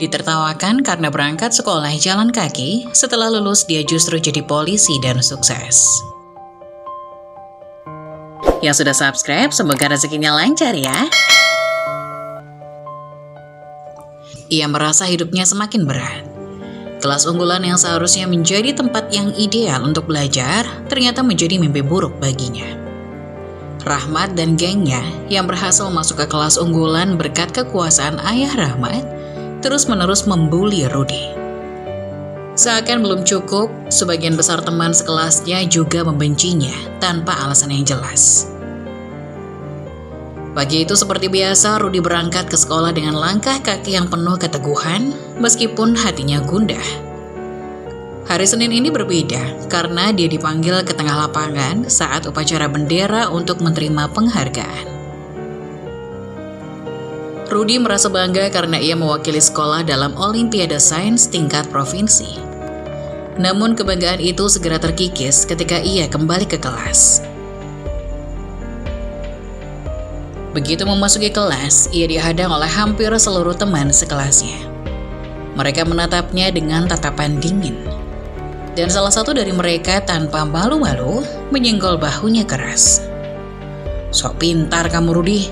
Ditertawakan karena berangkat sekolah jalan kaki, setelah lulus dia justru jadi polisi dan sukses. Yang sudah subscribe, semoga rezekinya lancar ya. Ia merasa hidupnya semakin berat. Kelas unggulan yang seharusnya menjadi tempat yang ideal untuk belajar, ternyata menjadi mimpi buruk baginya. Rahmat dan gengnya yang berhasil masuk ke kelas unggulan berkat kekuasaan ayah Rahmat, terus-menerus membuli Rudy. Seakan belum cukup, sebagian besar teman sekelasnya juga membencinya tanpa alasan yang jelas. Pagi itu seperti biasa, Rudy berangkat ke sekolah dengan langkah kaki yang penuh keteguhan, meskipun hatinya gundah. Hari Senin ini berbeda, karena dia dipanggil ke tengah lapangan saat upacara bendera untuk menerima penghargaan. Rudy merasa bangga karena ia mewakili sekolah dalam Olimpiade Sains tingkat provinsi. Namun kebanggaan itu segera terkikis ketika ia kembali ke kelas. Begitu memasuki kelas, ia dihadang oleh hampir seluruh teman sekelasnya. Mereka menatapnya dengan tatapan dingin. Dan salah satu dari mereka tanpa malu-malu menyenggol bahunya keras. "Sok pintar kamu, Rudy,"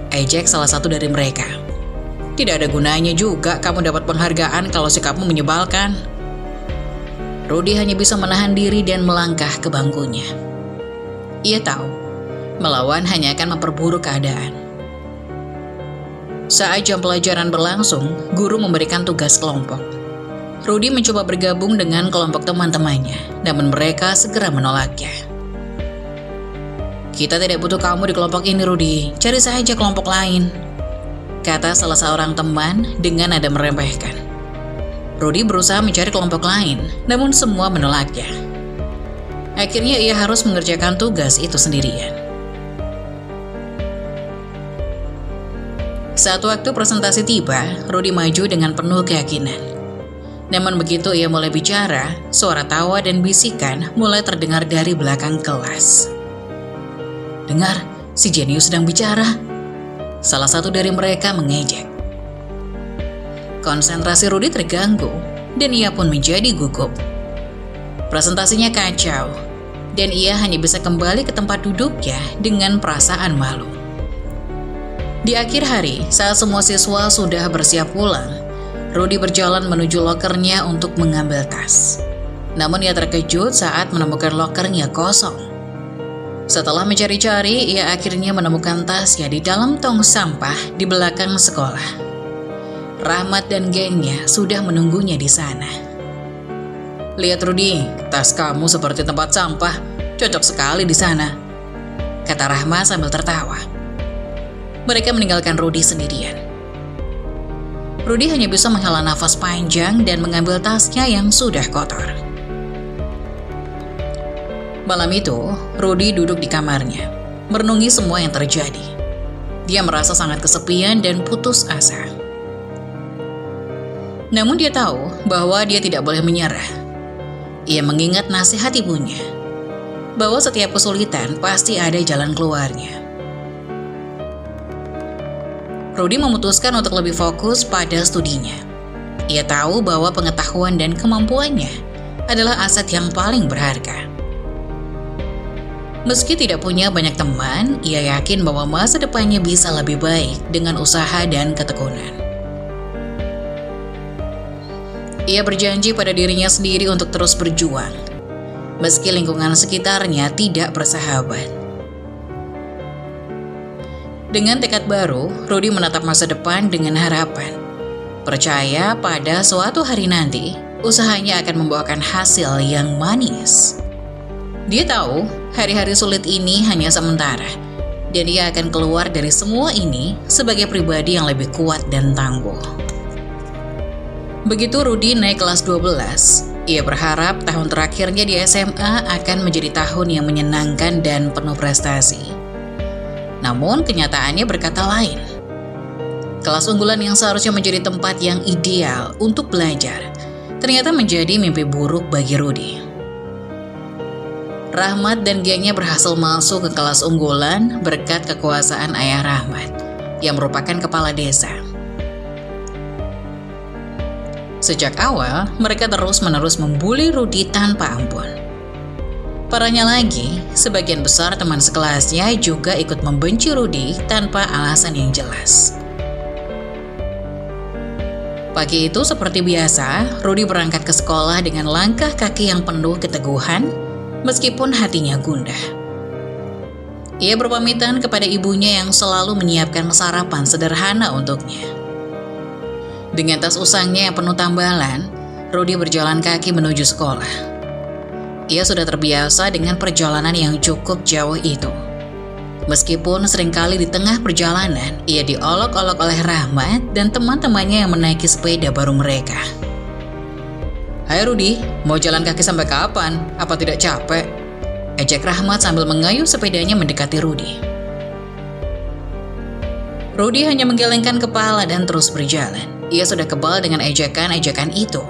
ejek salah satu dari mereka. "Tidak ada gunanya juga kamu dapat penghargaan kalau sikapmu menyebalkan." Rudy hanya bisa menahan diri dan melangkah ke bangkunya. Ia tahu, melawan hanya akan memperburuk keadaan. Saat jam pelajaran berlangsung, guru memberikan tugas kelompok. Rudy mencoba bergabung dengan kelompok teman-temannya, namun mereka segera menolaknya. "Kita tidak butuh kamu di kelompok ini, Rudy. Cari saja kelompok lain," kata salah seorang teman dengan nada meremehkan. Rudy berusaha mencari kelompok lain, namun semua menolaknya. Akhirnya ia harus mengerjakan tugas itu sendirian. Saat waktu presentasi tiba, Rudy maju dengan penuh keyakinan. Namun begitu ia mulai bicara, suara tawa dan bisikan mulai terdengar dari belakang kelas. "Dengar, si jenius sedang bicara," salah satu dari mereka mengejek. Konsentrasi Rudy terganggu, dan ia pun menjadi gugup. Presentasinya kacau, dan ia hanya bisa kembali ke tempat duduknya dengan perasaan malu. Di akhir hari, saat semua siswa sudah bersiap pulang, Rudy berjalan menuju lokernya untuk mengambil tas. Namun ia terkejut saat menemukan lokernya kosong. Setelah mencari-cari, ia akhirnya menemukan tasnya di dalam tong sampah di belakang sekolah. Rahmat dan gengnya sudah menunggunya di sana. "Lihat Rudy, tas kamu seperti tempat sampah, cocok sekali di sana," kata Rahmat sambil tertawa. Mereka meninggalkan Rudy sendirian. Rudy hanya bisa menghela nafas panjang dan mengambil tasnya yang sudah kotor. Malam itu, Rudy duduk di kamarnya, merenungi semua yang terjadi. Dia merasa sangat kesepian dan putus asa. Namun dia tahu bahwa dia tidak boleh menyerah. Ia mengingat nasihat ibunya, bahwa setiap kesulitan pasti ada jalan keluarnya. Rudy memutuskan untuk lebih fokus pada studinya. Ia tahu bahwa pengetahuan dan kemampuannya adalah aset yang paling berharga. Meski tidak punya banyak teman, ia yakin bahwa masa depannya bisa lebih baik dengan usaha dan ketekunan. Ia berjanji pada dirinya sendiri untuk terus berjuang, meski lingkungan sekitarnya tidak bersahabat. Dengan tekad baru, Rudy menatap masa depan dengan harapan. Percaya pada suatu hari nanti, usahanya akan membawakan hasil yang manis. Dia tahu hari-hari sulit ini hanya sementara, dan dia akan keluar dari semua ini sebagai pribadi yang lebih kuat dan tangguh. Begitu Rudy naik kelas 12, ia berharap tahun terakhirnya di SMA akan menjadi tahun yang menyenangkan dan penuh prestasi. Namun kenyataannya berkata lain. Kelas unggulan yang seharusnya menjadi tempat yang ideal untuk belajar, ternyata menjadi mimpi buruk bagi Rudy. Rahmat dan gengnya berhasil masuk ke kelas unggulan berkat kekuasaan ayah Rahmat, yang merupakan kepala desa. Sejak awal, mereka terus-menerus membuli Rudy tanpa ampun. Parahnya lagi, sebagian besar teman sekelasnya juga ikut membenci Rudy tanpa alasan yang jelas. Pagi itu seperti biasa, Rudy berangkat ke sekolah dengan langkah kaki yang penuh keteguhan, meskipun hatinya gundah. Ia berpamitan kepada ibunya yang selalu menyiapkan sarapan sederhana untuknya. Dengan tas usangnya yang penuh tambalan, Rudy berjalan kaki menuju sekolah. Ia sudah terbiasa dengan perjalanan yang cukup jauh itu. Meskipun seringkali di tengah perjalanan, ia diolok-olok oleh Rahmat dan teman-temannya yang menaiki sepeda baru mereka. "Hai Rudy, mau jalan kaki sampai kapan? Apa tidak capek?" ejek Rahmat sambil mengayuh sepedanya mendekati Rudy. Rudy hanya menggelengkan kepala dan terus berjalan. Ia sudah kebal dengan ejekan-ejekan itu.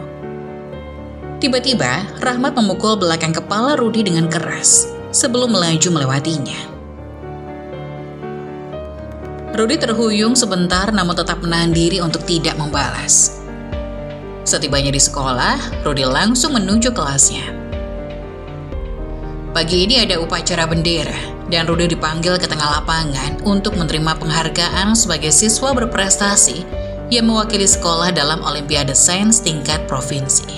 Tiba-tiba, Rahmat memukul belakang kepala Rudy dengan keras sebelum melaju melewatinya. Rudy terhuyung sebentar namun tetap menahan diri untuk tidak membalas. Setibanya di sekolah, Rudy langsung menuju kelasnya. Pagi ini ada upacara bendera dan Rudy dipanggil ke tengah lapangan untuk menerima penghargaan sebagai siswa berprestasi yang mewakili sekolah dalam Olimpiade Sains tingkat provinsi.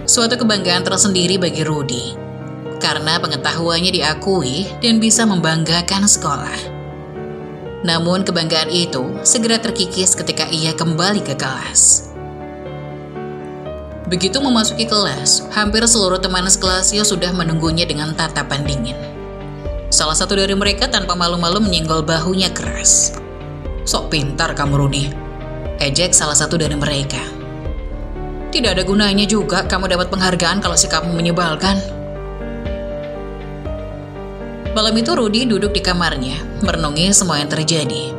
Suatu kebanggaan tersendiri bagi Rudy, karena pengetahuannya diakui dan bisa membanggakan sekolah. Namun kebanggaan itu segera terkikis ketika ia kembali ke kelas. Begitu memasuki kelas, hampir seluruh teman sekelasnya sudah menunggunya dengan tatapan dingin. Salah satu dari mereka tanpa malu-malu menyenggol bahunya keras. "Sok pintar kamu Rudy," ejek salah satu dari mereka. "Tidak ada gunanya juga kamu dapat penghargaan kalau sikapmu menyebalkan." Malam itu Rudy duduk di kamarnya, merenungi semua yang terjadi.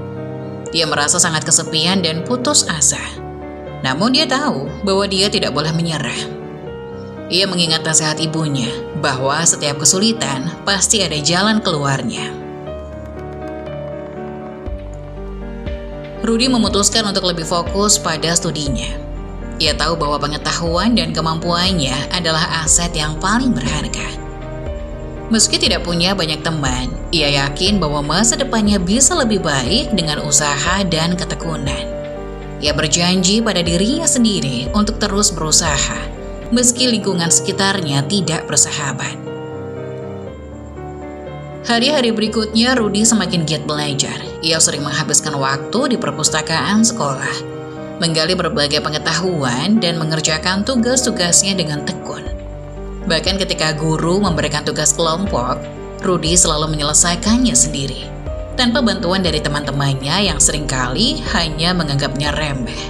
Dia merasa sangat kesepian dan putus asa. Namun dia tahu bahwa dia tidak boleh menyerah. Ia mengingat nasihat ibunya bahwa setiap kesulitan pasti ada jalan keluarnya. Rudy memutuskan untuk lebih fokus pada studinya. Ia tahu bahwa pengetahuan dan kemampuannya adalah aset yang paling berharga. Meski tidak punya banyak teman, ia yakin bahwa masa depannya bisa lebih baik dengan usaha dan ketekunan. Ia berjanji pada dirinya sendiri untuk terus berusaha, meski lingkungan sekitarnya tidak bersahabat. Hari-hari berikutnya, Rudy semakin giat belajar. Ia sering menghabiskan waktu di perpustakaan sekolah, menggali berbagai pengetahuan dan mengerjakan tugas-tugasnya dengan tekun. Bahkan ketika guru memberikan tugas kelompok, Rudy selalu menyelesaikannya sendiri, tanpa bantuan dari teman-temannya yang seringkali hanya menganggapnya remeh.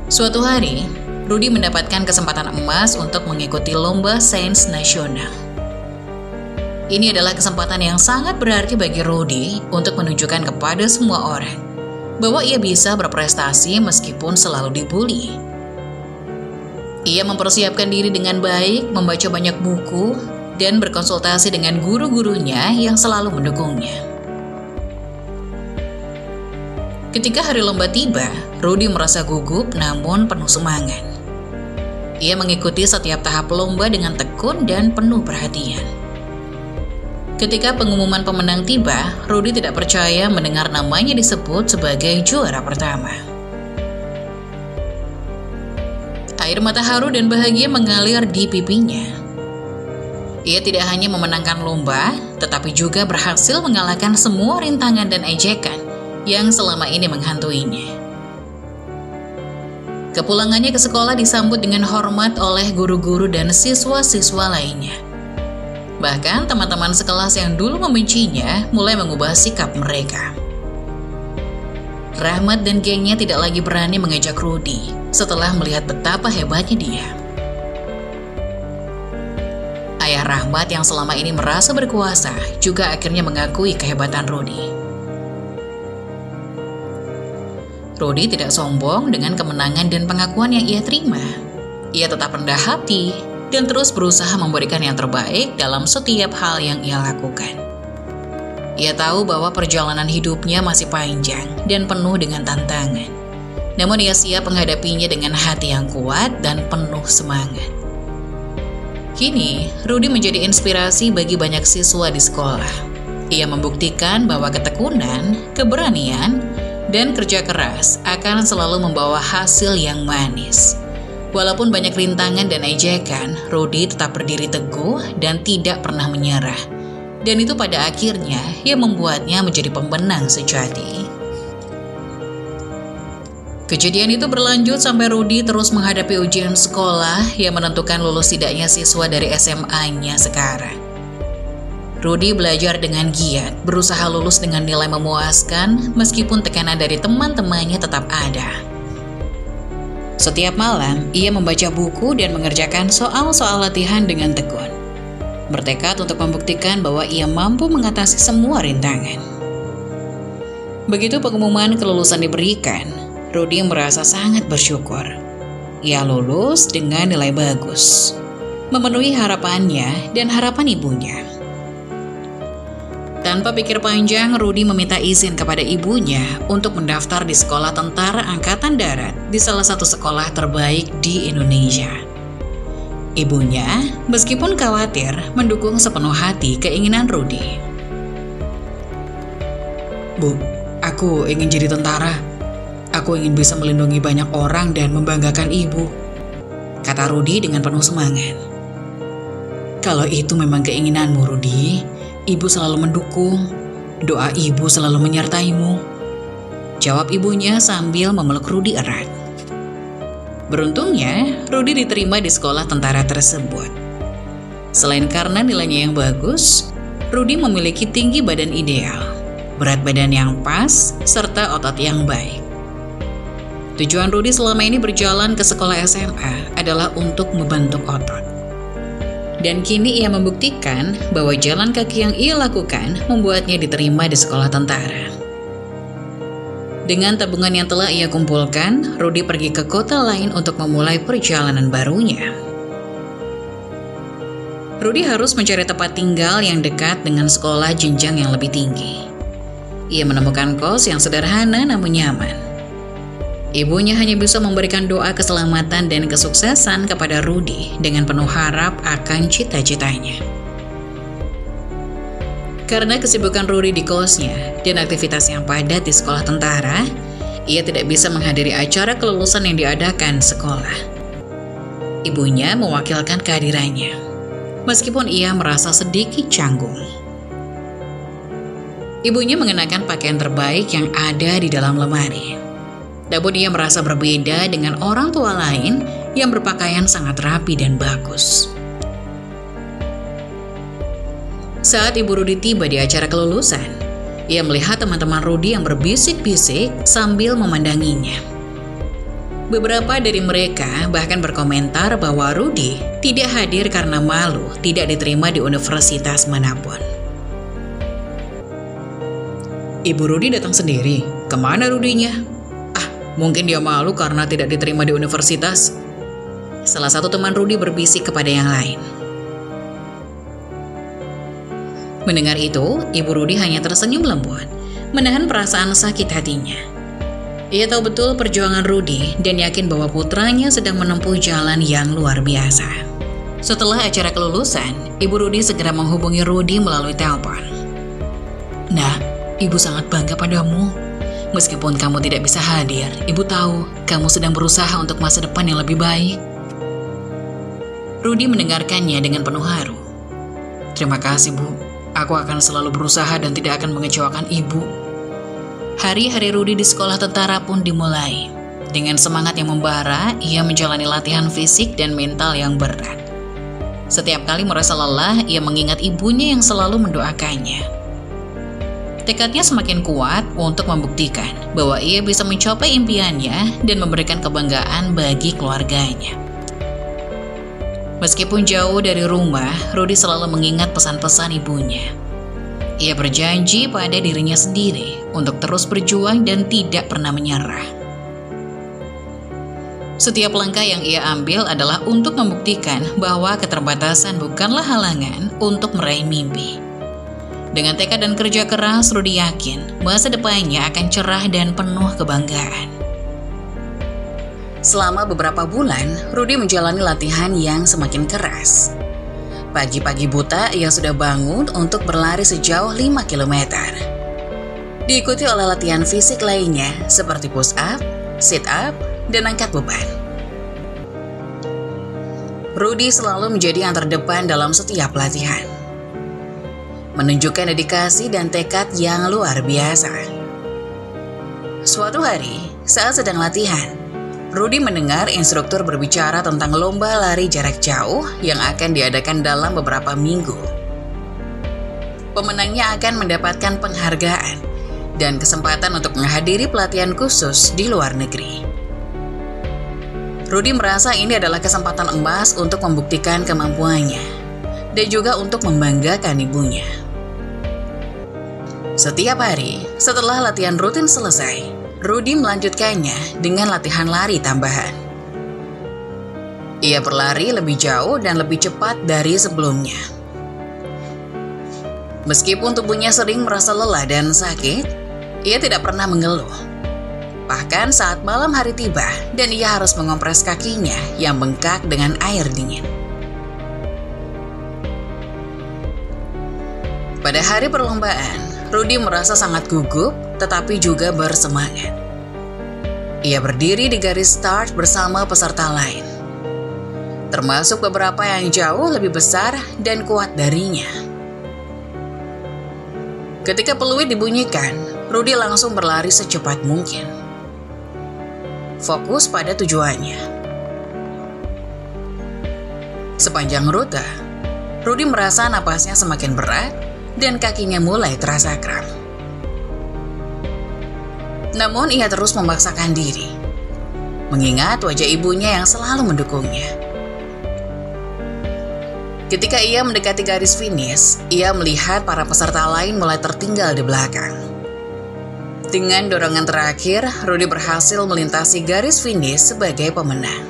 Suatu hari, Rudy mendapatkan kesempatan emas untuk mengikuti lomba sains nasional. Ini adalah kesempatan yang sangat berarti bagi Rudy untuk menunjukkan kepada semua orang bahwa ia bisa berprestasi meskipun selalu dibully. Ia mempersiapkan diri dengan baik, membaca banyak buku, dan berkonsultasi dengan guru-gurunya yang selalu mendukungnya. Ketika hari lomba tiba, Rudy merasa gugup namun penuh semangat. Ia mengikuti setiap tahap lomba dengan tekun dan penuh perhatian. Ketika pengumuman pemenang tiba, Rudy tidak percaya mendengar namanya disebut sebagai juara pertama. Air mata haru dan bahagia mengalir di pipinya. Ia tidak hanya memenangkan lomba, tetapi juga berhasil mengalahkan semua rintangan dan ejekan yang selama ini menghantuinya. Kepulangannya ke sekolah disambut dengan hormat oleh guru-guru dan siswa-siswa lainnya. Bahkan teman-teman sekelas yang dulu membencinya mulai mengubah sikap mereka. Rahmat dan gengnya tidak lagi berani mengajak Rudy setelah melihat betapa hebatnya dia. Ayah Rahmat yang selama ini merasa berkuasa juga akhirnya mengakui kehebatan Rudy. Rudy tidak sombong dengan kemenangan dan pengakuan yang ia terima. Ia tetap rendah hati dan terus berusaha memberikan yang terbaik dalam setiap hal yang ia lakukan. Ia tahu bahwa perjalanan hidupnya masih panjang dan penuh dengan tantangan. Namun ia siap menghadapinya dengan hati yang kuat dan penuh semangat. Kini, Rudy menjadi inspirasi bagi banyak siswa di sekolah. Ia membuktikan bahwa ketekunan, keberanian, dan kerja keras akan selalu membawa hasil yang manis. Walaupun banyak rintangan dan ejekan, Rudy tetap berdiri teguh dan tidak pernah menyerah. Dan itu pada akhirnya yang membuatnya menjadi pembenang sejati. Kejadian itu berlanjut sampai Rudy terus menghadapi ujian sekolah yang menentukan lulus tidaknya siswa dari SMA-nya sekarang. Rudy belajar dengan giat, berusaha lulus dengan nilai memuaskan meskipun tekanan dari teman-temannya tetap ada. Setiap malam, ia membaca buku dan mengerjakan soal-soal latihan dengan tekun. Bertekad untuk membuktikan bahwa ia mampu mengatasi semua rintangan. Begitu pengumuman kelulusan diberikan, Rudy merasa sangat bersyukur. Ia lulus dengan nilai bagus, memenuhi harapannya dan harapan ibunya. Tanpa pikir panjang, Rudy meminta izin kepada ibunya untuk mendaftar di sekolah Tentara Angkatan Darat di salah satu sekolah terbaik di Indonesia. Ibunya, meskipun khawatir, mendukung sepenuh hati keinginan Rudy. "Bu, aku ingin jadi tentara. Aku ingin bisa melindungi banyak orang dan membanggakan ibu," kata Rudy dengan penuh semangat. "Kalau itu memang keinginanmu, Rudy, ibu selalu mendukung. Doa ibu selalu menyertaimu," jawab ibunya sambil memeluk Rudy erat. Beruntungnya, Rudy diterima di sekolah tentara tersebut. Selain karena nilainya yang bagus, Rudy memiliki tinggi badan ideal, berat badan yang pas, serta otot yang baik. Tujuan Rudy selama ini berjalan ke sekolah SMA adalah untuk membentuk otot. Dan kini ia membuktikan bahwa jalan kaki yang ia lakukan membuatnya diterima di sekolah tentara. Dengan tabungan yang telah ia kumpulkan, Rudy pergi ke kota lain untuk memulai perjalanan barunya. Rudy harus mencari tempat tinggal yang dekat dengan sekolah jenjang yang lebih tinggi. Ia menemukan kos yang sederhana namun nyaman. Ibunya hanya bisa memberikan doa keselamatan dan kesuksesan kepada Rudy dengan penuh harap akan cita-citanya. Karena kesibukan Rudy di kosnya dan aktivitas yang padat di sekolah tentara, ia tidak bisa menghadiri acara kelulusan yang diadakan sekolah. Ibunya mewakilkan kehadirannya, meskipun ia merasa sedikit canggung. Ibunya mengenakan pakaian terbaik yang ada di dalam lemari. Namun ia merasa berbeda dengan orang tua lain yang berpakaian sangat rapi dan bagus. Saat ibu Rudy tiba di acara kelulusan, ia melihat teman-teman Rudy yang berbisik-bisik sambil memandanginya. Beberapa dari mereka bahkan berkomentar bahwa Rudy tidak hadir karena malu tidak diterima di universitas manapun. "Ibu Rudy datang sendiri, kemana Rudy-nya?" "Mungkin dia malu karena tidak diterima di universitas," salah satu teman Rudy berbisik kepada yang lain. Mendengar itu, ibu Rudy hanya tersenyum lembut, menahan perasaan sakit hatinya. Ia tahu betul perjuangan Rudy dan yakin bahwa putranya sedang menempuh jalan yang luar biasa. Setelah acara kelulusan, ibu Rudy segera menghubungi Rudy melalui telepon. "Nah, ibu sangat bangga padamu. Meskipun kamu tidak bisa hadir, ibu tahu kamu sedang berusaha untuk masa depan yang lebih baik." Rudy mendengarkannya dengan penuh haru. "Terima kasih, Bu. Aku akan selalu berusaha dan tidak akan mengecewakan ibu." Hari-hari Rudy di sekolah tentara pun dimulai. Dengan semangat yang membara, ia menjalani latihan fisik dan mental yang berat. Setiap kali merasa lelah, ia mengingat ibunya yang selalu mendoakannya. Tekadnya semakin kuat untuk membuktikan bahwa ia bisa mencapai impiannya dan memberikan kebanggaan bagi keluarganya. Meskipun jauh dari rumah, Rudy selalu mengingat pesan-pesan ibunya. Ia berjanji pada dirinya sendiri untuk terus berjuang dan tidak pernah menyerah. Setiap langkah yang ia ambil adalah untuk membuktikan bahwa keterbatasan bukanlah halangan untuk meraih mimpi. Dengan tekad dan kerja keras, Rudy yakin masa depannya akan cerah dan penuh kebanggaan. Selama beberapa bulan, Rudy menjalani latihan yang semakin keras. Pagi-pagi buta, ia sudah bangun untuk berlari sejauh 5 km. Diikuti oleh latihan fisik lainnya seperti push up, sit up, dan angkat beban. Rudy selalu menjadi yang terdepan dalam setiap latihan, menunjukkan dedikasi dan tekad yang luar biasa. Suatu hari, saat sedang latihan, Rudy mendengar instruktur berbicara tentang lomba lari jarak jauh yang akan diadakan dalam beberapa minggu. Pemenangnya akan mendapatkan penghargaan dan kesempatan untuk menghadiri pelatihan khusus di luar negeri. Rudy merasa ini adalah kesempatan emas untuk membuktikan kemampuannya dan juga untuk membanggakan ibunya. Setiap hari, setelah latihan rutin selesai, Rudy melanjutkannya dengan latihan lari tambahan. Ia berlari lebih jauh dan lebih cepat dari sebelumnya. Meskipun tubuhnya sering merasa lelah dan sakit, ia tidak pernah mengeluh. Bahkan saat malam hari tiba dan ia harus mengompres kakinya yang bengkak dengan air dingin. Pada hari perlombaan, Rudy merasa sangat gugup tetapi juga bersemangat. Ia berdiri di garis start bersama peserta lain, termasuk beberapa yang jauh lebih besar dan kuat darinya. Ketika peluit dibunyikan, Rudy langsung berlari secepat mungkin. Fokus pada tujuannya. Sepanjang rute, Rudy merasa napasnya semakin berat dan kakinya mulai terasa kram. Namun ia terus memaksakan diri, mengingat wajah ibunya yang selalu mendukungnya. Ketika ia mendekati garis finish, ia melihat para peserta lain mulai tertinggal di belakang. Dengan dorongan terakhir, Rudy berhasil melintasi garis finish sebagai pemenang.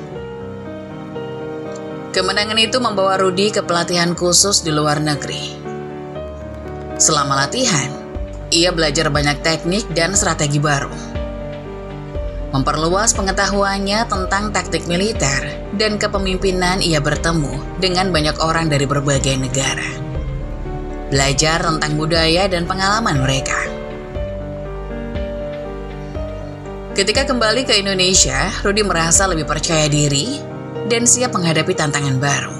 Kemenangan itu membawa Rudy ke pelatihan khusus di luar negeri. Selama latihan, ia belajar banyak teknik dan strategi baru, memperluas pengetahuannya tentang taktik militer dan kepemimpinan. Ia bertemu dengan banyak orang dari berbagai negara, belajar tentang budaya dan pengalaman mereka. Ketika kembali ke Indonesia, Rudy merasa lebih percaya diri dan siap menghadapi tantangan baru.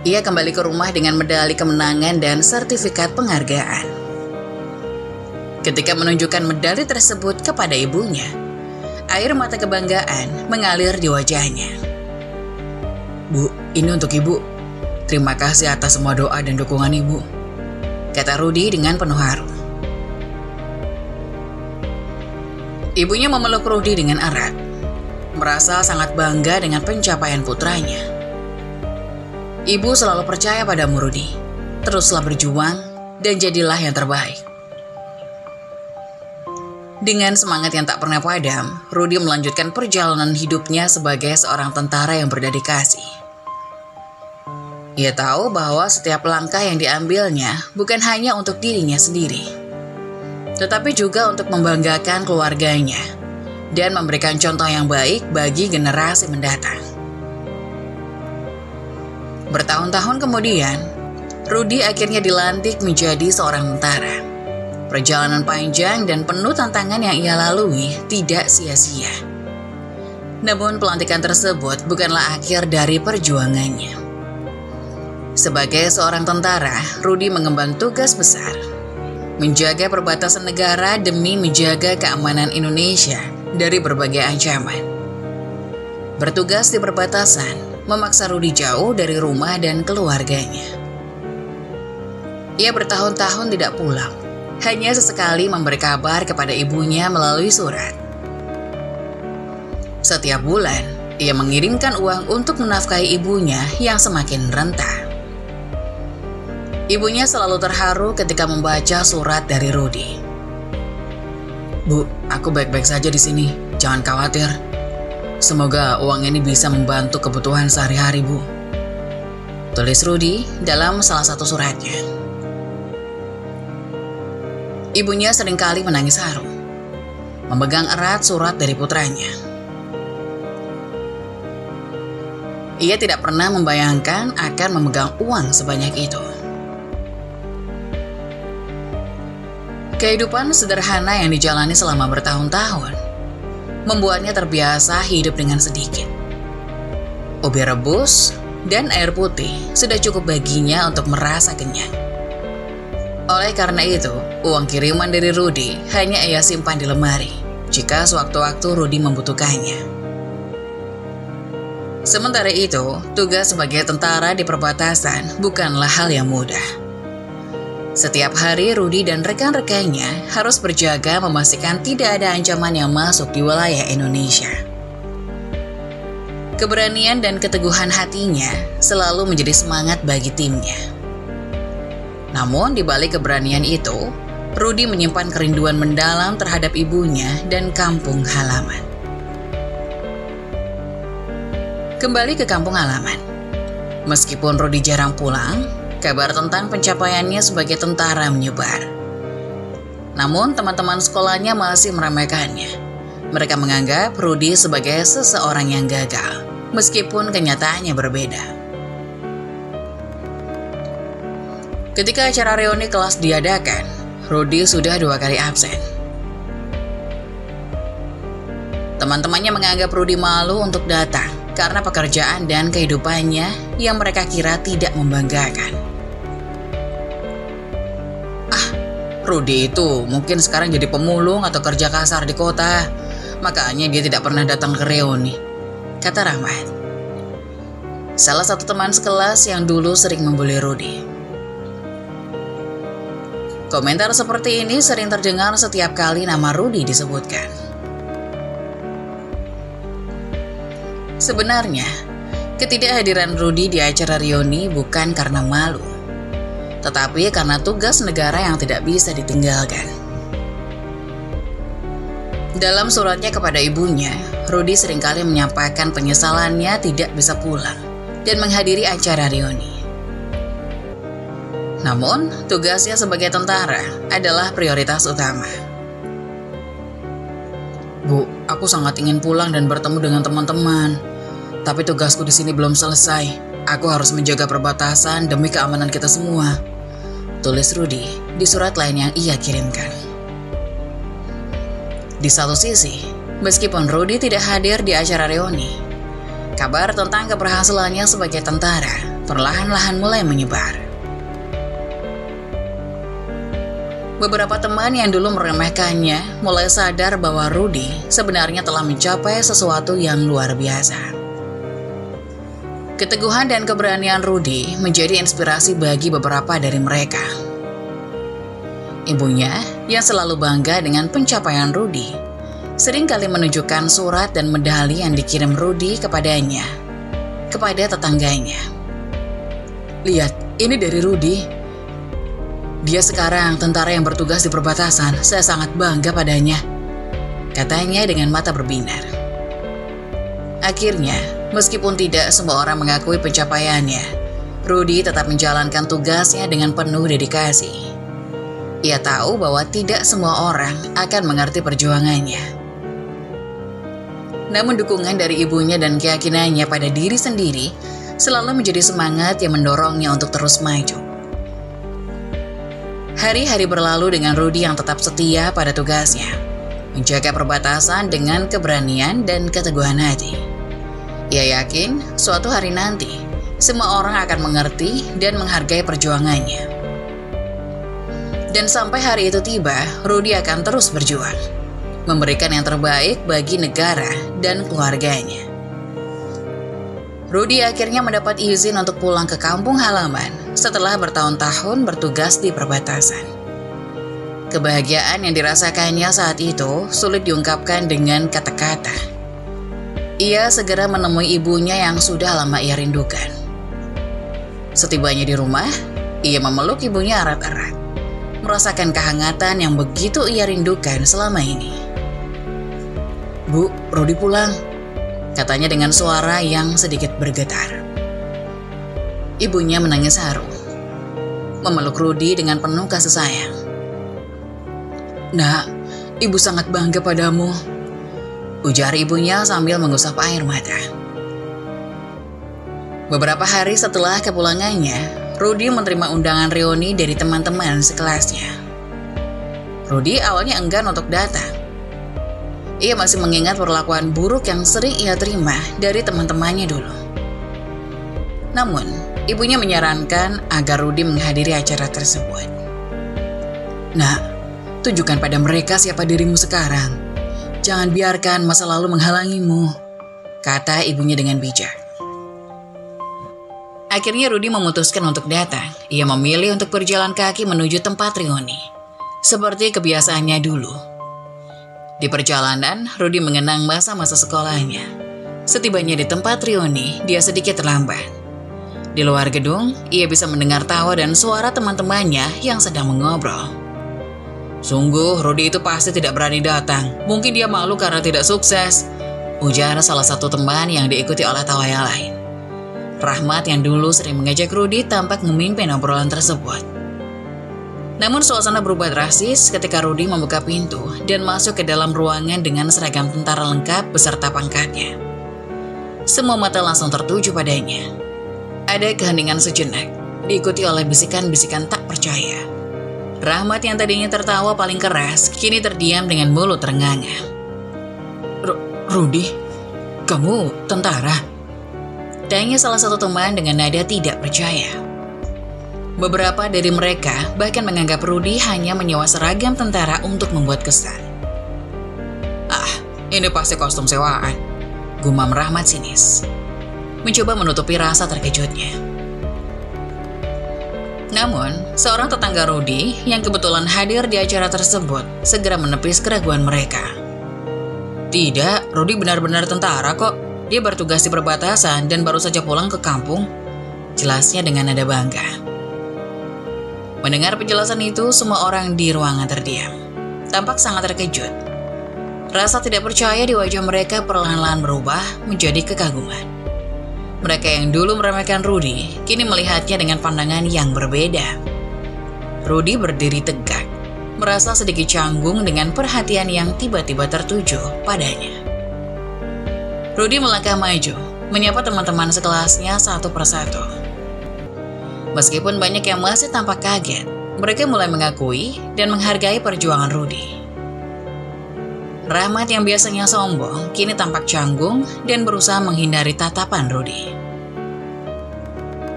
Ia kembali ke rumah dengan medali kemenangan dan sertifikat penghargaan. Ketika menunjukkan medali tersebut kepada ibunya, air mata kebanggaan mengalir di wajahnya. "Bu, ini untuk ibu. Terima kasih atas semua doa dan dukungan ibu," kata Rudy dengan penuh haru. Ibunya memeluk Rudy dengan erat, merasa sangat bangga dengan pencapaian putranya. "Ibu selalu percaya padamu, Rudy. Teruslah berjuang dan jadilah yang terbaik." Dengan semangat yang tak pernah padam, Rudy melanjutkan perjalanan hidupnya sebagai seorang tentara yang berdedikasi. Ia tahu bahwa setiap langkah yang diambilnya bukan hanya untuk dirinya sendiri, tetapi juga untuk membanggakan keluarganya dan memberikan contoh yang baik bagi generasi mendatang. Bertahun-tahun kemudian, Rudy akhirnya dilantik menjadi seorang tentara. Perjalanan panjang dan penuh tantangan yang ia lalui tidak sia-sia. Namun pelantikan tersebut bukanlah akhir dari perjuangannya. Sebagai seorang tentara, Rudy mengemban tugas besar, menjaga perbatasan negara demi menjaga keamanan Indonesia dari berbagai ancaman. Bertugas di perbatasan memaksa Rudy jauh dari rumah dan keluarganya. Ia bertahun-tahun tidak pulang, hanya sesekali memberi kabar kepada ibunya melalui surat. Setiap bulan, ia mengirimkan uang untuk menafkahi ibunya yang semakin renta. Ibunya selalu terharu ketika membaca surat dari Rudy. "Bu, aku baik-baik saja di sini, jangan khawatir. Semoga uang ini bisa membantu kebutuhan sehari-hari, Bu," tulis Rudy dalam salah satu suratnya. Ibunya seringkali menangis haru. memegang erat surat dari putranya. Ia tidak pernah membayangkan akan memegang uang sebanyak itu. Kehidupan sederhana yang dijalani selama bertahun-tahun membuatnya terbiasa hidup dengan sedikit. Ubi rebus dan air putih sudah cukup baginya untuk merasa kenyang. Oleh karena itu, uang kiriman dari Rudy hanya ia simpan di lemari jika sewaktu-waktu Rudy membutuhkannya. Sementara itu, tugas sebagai tentara di perbatasan bukanlah hal yang mudah. Setiap hari Rudy dan rekan-rekannya harus berjaga memastikan tidak ada ancaman yang masuk di wilayah Indonesia. Keberanian dan keteguhan hatinya selalu menjadi semangat bagi timnya. Namun di balik keberanian itu, Rudy menyimpan kerinduan mendalam terhadap ibunya dan kampung halaman. Kembali ke kampung halaman. Meskipun Rudy jarang pulang, kabar tentang pencapaiannya sebagai tentara menyebar. Namun teman-teman sekolahnya masih meremehkannya. Mereka menganggap Rudy sebagai seseorang yang gagal, meskipun kenyataannya berbeda. Ketika acara reuni kelas diadakan, Rudy sudah 2 kali absen. Teman-temannya menganggap Rudy malu untuk datang karena pekerjaan dan kehidupannya yang mereka kira tidak membanggakan. Rudy itu mungkin sekarang jadi pemulung atau kerja kasar di kota, makanya dia tidak pernah datang ke reuni, kata Rahmat, salah satu teman sekelas yang dulu sering membuli Rudy. Komentar seperti ini sering terdengar setiap kali nama Rudy disebutkan. Sebenarnya, ketidakhadiran Rudy di acara reuni bukan karena malu, tetapi karena tugas negara yang tidak bisa ditinggalkan. Dalam suratnya kepada ibunya, Rudy seringkali menyampaikan penyesalannya tidak bisa pulang dan menghadiri acara reuni. Namun, tugasnya sebagai tentara adalah prioritas utama. Bu, aku sangat ingin pulang dan bertemu dengan teman-teman. Tapi tugasku di sini belum selesai. Aku harus menjaga perbatasan demi keamanan kita semua, tulis Rudy di surat lain yang ia kirimkan. Di satu sisi, meskipun Rudy tidak hadir di acara reuni, kabar tentang keberhasilannya sebagai tentara perlahan-lahan mulai menyebar. Beberapa teman yang dulu meremehkannya mulai sadar bahwa Rudy sebenarnya telah mencapai sesuatu yang luar biasa. Keteguhan dan keberanian Rudy menjadi inspirasi bagi beberapa dari mereka. Ibunya, yang selalu bangga dengan pencapaian Rudy, seringkali menunjukkan surat dan medali yang dikirim Rudy kepada tetangganya. Lihat, ini dari Rudy. Dia sekarang tentara yang bertugas di perbatasan. Saya sangat bangga padanya, katanya dengan mata berbinar. Akhirnya, meskipun tidak semua orang mengakui pencapaiannya, Rudy tetap menjalankan tugasnya dengan penuh dedikasi. Ia tahu bahwa tidak semua orang akan mengerti perjuangannya. Namun dukungan dari ibunya dan keyakinannya pada diri sendiri selalu menjadi semangat yang mendorongnya untuk terus maju. Hari-hari berlalu dengan Rudy yang tetap setia pada tugasnya, menjaga perbatasan dengan keberanian dan keteguhan hati. Ia yakin suatu hari nanti semua orang akan mengerti dan menghargai perjuangannya. Dan sampai hari itu tiba, Rudy akan terus berjuang, memberikan yang terbaik bagi negara dan keluarganya. Rudy akhirnya mendapat izin untuk pulang ke kampung halaman setelah bertahun-tahun bertugas di perbatasan. Kebahagiaan yang dirasakannya saat itu sulit diungkapkan dengan kata-kata. Ia segera menemui ibunya yang sudah lama ia rindukan. Setibanya di rumah, ia memeluk ibunya erat-erat, merasakan kehangatan yang begitu ia rindukan selama ini. Bu, Rudy pulang, katanya dengan suara yang sedikit bergetar. Ibunya menangis haru, memeluk Rudy dengan penuh kasih sayang. Nak, Ibu sangat bangga padamu, ujar ibunya sambil mengusap air mata. Beberapa hari setelah kepulangannya, Rudy menerima undangan reuni dari teman-teman sekelasnya. Rudy awalnya enggan untuk datang. Ia masih mengingat perlakuan buruk yang sering ia terima dari teman-temannya dulu. Namun, ibunya menyarankan agar Rudy menghadiri acara tersebut. "Nak, tunjukkan pada mereka siapa dirimu sekarang. Jangan biarkan masa lalu menghalangimu," kata ibunya dengan bijak. Akhirnya Rudy memutuskan untuk datang. Ia memilih untuk berjalan kaki menuju tempat reuni, seperti kebiasaannya dulu. Di perjalanan, Rudy mengenang masa-masa sekolahnya. Setibanya di tempat reuni, dia sedikit terlambat. Di luar gedung, ia bisa mendengar tawa dan suara teman-temannya yang sedang mengobrol. "Sungguh, Rudy itu pasti tidak berani datang. Mungkin dia malu karena tidak sukses," ujar salah satu teman yang diikuti oleh tawa yang lain. Rahmat yang dulu sering mengajak Rudy tampak memimpin obrolan tersebut. Namun suasana berubah drastis ketika Rudy membuka pintu dan masuk ke dalam ruangan dengan seragam tentara lengkap beserta pangkatnya. Semua mata langsung tertuju padanya. Ada keheningan sejenak, diikuti oleh bisikan-bisikan tak percaya. Rahmat yang tadinya tertawa paling keras, kini terdiam dengan mulut ternganga. "Rudy, kamu tentara?" tanya salah satu teman dengan nada tidak percaya. Beberapa dari mereka bahkan menganggap Rudy hanya menyewa seragam tentara untuk membuat kesan. "Ah, ini pasti kostum sewaan," gumam Rahmat sinis, mencoba menutupi rasa terkejutnya. Namun, seorang tetangga Rudy yang kebetulan hadir di acara tersebut segera menepis keraguan mereka. "Tidak, Rudy benar-benar tentara kok. Dia bertugas di perbatasan dan baru saja pulang ke kampung," jelasnya dengan nada bangga. Mendengar penjelasan itu, semua orang di ruangan terdiam. Tampak sangat terkejut. Rasa tidak percaya di wajah mereka perlahan-lahan berubah menjadi kekaguman. Mereka yang dulu meremehkan Rudy, kini melihatnya dengan pandangan yang berbeda. Rudy berdiri tegak, merasa sedikit canggung dengan perhatian yang tiba-tiba tertuju padanya. Rudy melangkah maju, menyapa teman-teman sekelasnya satu persatu. Meskipun banyak yang masih tampak kaget, mereka mulai mengakui dan menghargai perjuangan Rudy. Rahmat yang biasanya sombong, kini tampak canggung dan berusaha menghindari tatapan Rudy.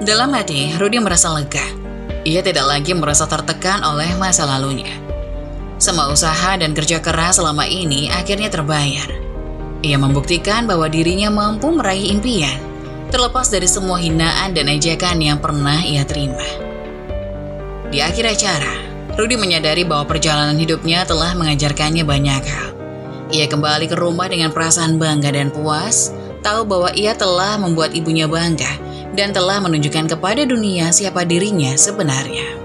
Dalam hati, Rudy merasa lega. Ia tidak lagi merasa tertekan oleh masa lalunya. Semua usaha dan kerja keras selama ini akhirnya terbayar. Ia membuktikan bahwa dirinya mampu meraih impian, terlepas dari semua hinaan dan ejekan yang pernah ia terima. Di akhir acara, Rudy menyadari bahwa perjalanan hidupnya telah mengajarkannya banyak hal. Ia kembali ke rumah dengan perasaan bangga dan puas, tahu bahwa ia telah membuat ibunya bangga dan telah menunjukkan kepada dunia siapa dirinya sebenarnya.